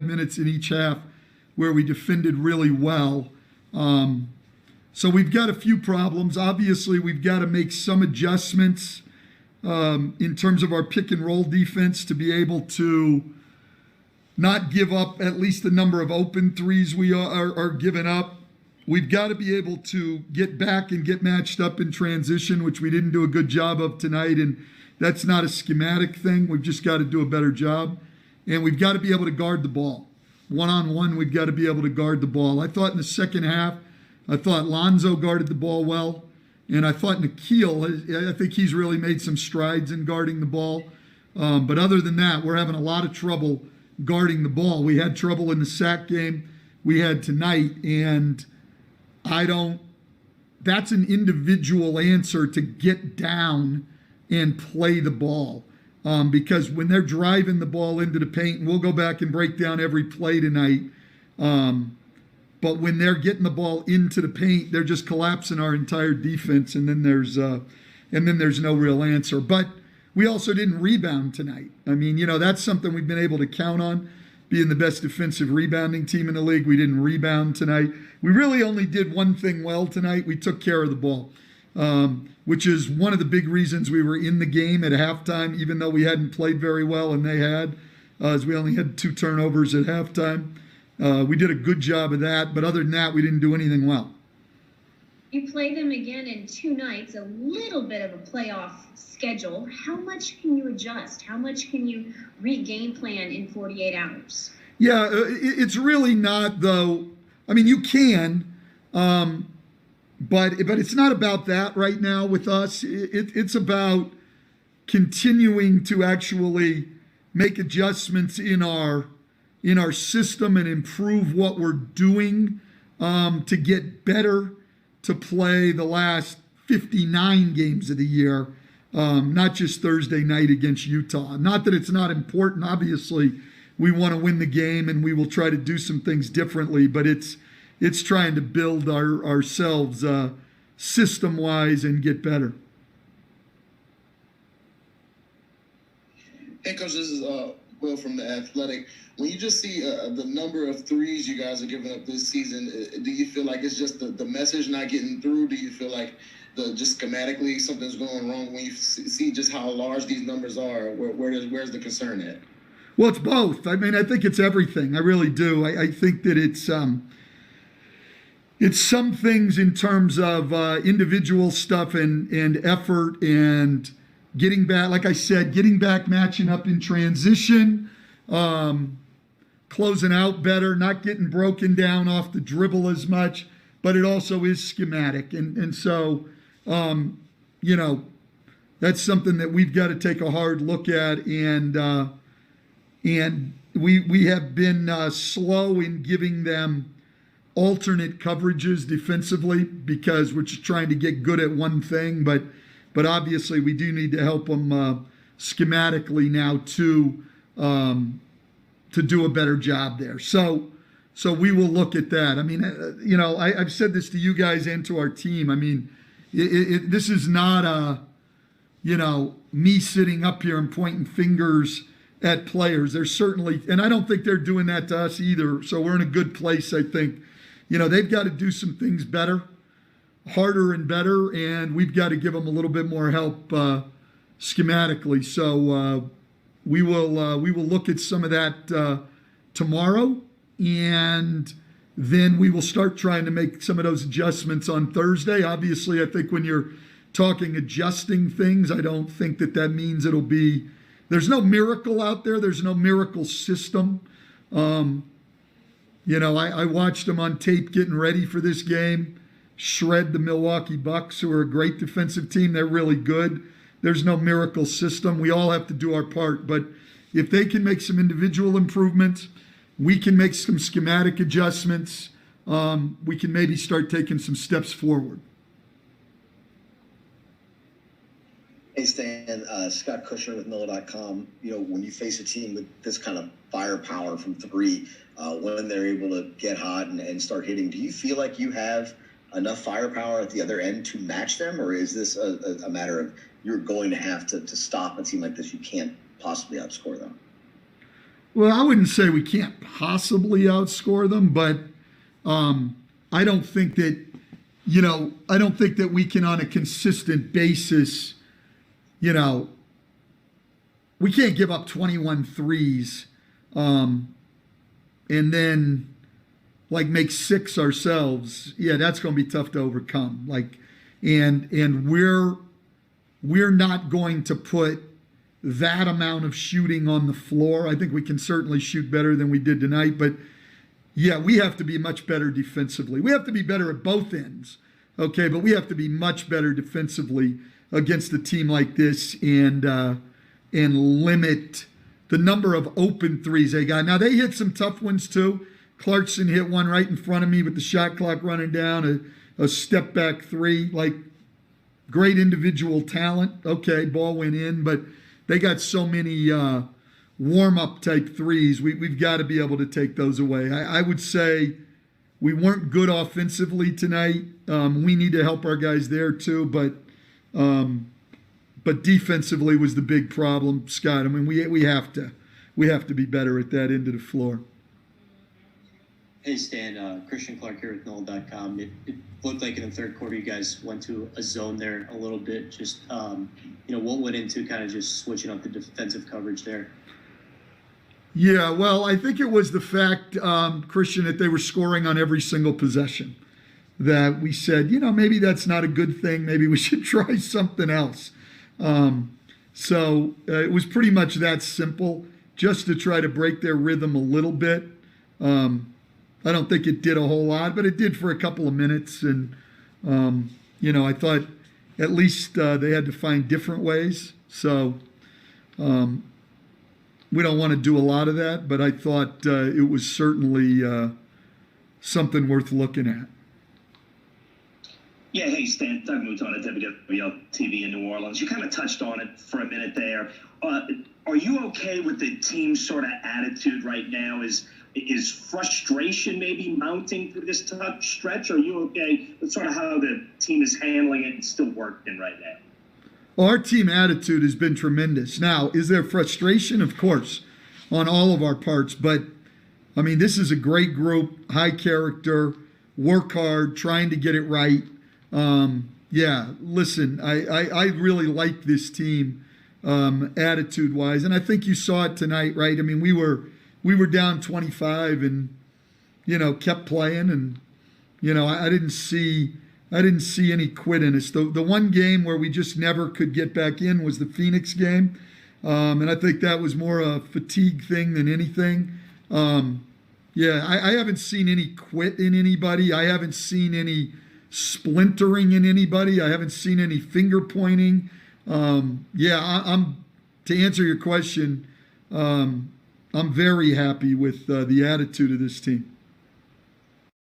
minutes in each half where we defended really well. So we've got a few problems. Obviously, we've got to make some adjustments in terms of our pick and roll defense to be able to not give up at least the number of open threes we are giving up. We've got to be able to get back and get matched up in transition, which we didn't do a good job of tonight. And that's not a schematic thing. We've just got to do a better job. And we've got to be able to guard the ball. One-on-one, we've got to be able to guard the ball. I thought in the second half, I thought Lonzo guarded the ball well. And I thought Nikhil, I think he's really made some strides in guarding the ball. But other than that, we're having a lot of trouble guarding the ball. We had trouble in the sack game we had tonight. And that's an individual answer to get down and play the ball. Because when they're driving the ball into the paint, and we'll go back and break down every play tonight, but when they're getting the ball into the paint, they're just collapsing our entire defense, and then there's no real answer. But we also didn't rebound tonight. I mean, that's something we've been able to count on, being the best defensive rebounding team in the league. We didn't rebound tonight. We really only did one thing well tonight. We took care of the ball. Which is one of the big reasons we were in the game at halftime, even though we hadn't played very well, and they had, as we only had 2 turnovers at halftime. We did a good job of that, but other than that, we didn't do anything well. You play them again in 2 nights, a little bit of a playoff schedule. How much can you adjust? How much can you re-game plan in 48 hours? Yeah, it's really not, though. I mean, you can. But it's not about that right now with us. It's about continuing to actually make adjustments in our system and improve what we're doing to get better to play the last 59 games of the year, not just Thursday night against Utah. Not that it's not important. Obviously, we want to win the game and we will try to do some things differently, but it's trying to build ourselves system-wise and get better. Hey, Coach, this is Will from The Athletic. When you just see the number of threes you guys are giving up this season, do you feel like it's just the message not getting through? Do you feel like just schematically something's going wrong when you see just how large these numbers are? Where's the concern at? Well, it's both. I mean, I think it's everything. I really do. I think that it's some things in terms of individual stuff and effort and getting back, like I said, getting back, matching up in transition, closing out better, not getting broken down off the dribble as much, but it also is schematic. And so, that's something that we've got to take a hard look at. And we have been slow in giving them alternate coverages defensively because we're just trying to get good at one thing, but obviously we do need to help them schematically now to do a better job there. So we will look at that. I mean, I've said this to you guys and to our team. I mean, this is not me sitting up here and pointing fingers at players. There's certainly, and I don't think they're doing that to us either. So we're in a good place, I think. They've got to do some things better, harder and better, and we've got to give them a little bit more help schematically. So we will look at some of that tomorrow, and then we will start trying to make some of those adjustments on Thursday. Obviously, I think when you're talking adjusting things, I don't think that means there's no miracle out there. There's no miracle system. I watched them on tape getting ready for this game, shred the Milwaukee Bucks, who are a great defensive team. They're really good. There's no miracle system. We all have to do our part. But if they can make some individual improvements, we can make some schematic adjustments. We can maybe start taking some steps forward. Hey, Stan, Scott Kushner with Miller.com. When you face a team with this kind of firepower from 3, when they're able to get hot and start hitting, do you feel like you have enough firepower at the other end to match them? Or is this a matter of you're going to have to stop a team like this? You can't possibly outscore them. Well, I wouldn't say we can't possibly outscore them, but I don't think that, I don't think that we can on a consistent basis, we can't give up 21 threes and then like make 6 ourselves. Yeah, that's going to be tough to overcome. Like, and we're not going to put that amount of shooting on the floor. I think we can certainly shoot better than we did tonight, but yeah, we have to be much better defensively. We have to be better at both ends, okay? But we have to be much better defensively against a team like this and limit the number of open threes they got. Now, they hit some tough ones too. Clarkson hit one right in front of me with the shot clock running down, a step back three, like great individual talent. Okay, ball went in, but they got so many warm-up type threes. We've got to be able to take those away. I would say we weren't good offensively tonight. We need to help our guys there too, but defensively was the big problem, Scott. I mean, we have to be better at that end of the floor. Hey, Stan, Christian Clark here with Noel.com. It looked like in the third quarter you guys went to a zone there a little bit. Just, what went into kind of just switching up the defensive coverage there? Yeah, well, I think it was the fact, Christian, that they were scoring on every single possession. That we said, maybe that's not a good thing. Maybe we should try something else. So it was pretty much that simple, just to try to break their rhythm a little bit. I don't think it did a whole lot, but it did for a couple of minutes. And, I thought at least they had to find different ways. So we don't want to do a lot of that, but I thought it was certainly something worth looking at. Yeah, hey, Stan, Doug Mouton at WWL TV in New Orleans. You kind of touched on it for a minute there. Are you okay with the team's sort of attitude right now? Is frustration maybe mounting through this tough stretch? Are you okay with sort of how the team is handling it and still working right now? Well, our team attitude has been tremendous. Now, is there frustration? Of course, on all of our parts. But, I mean, this is a great group, high character, work hard, trying to get it right. Yeah, listen, I really like this team attitude-wise. And I think you saw it tonight, right? I mean, we were down 25 and, kept playing. And, I didn't see any quit in us. The one game where we just never could get back in was the Phoenix game. And I think that was more a fatigue thing than anything. Yeah, I haven't seen any quit in anybody. I haven't seen any splintering in anybody. I haven't seen any finger pointing. Yeah, I'm to answer your question, I'm very happy with the attitude of this team.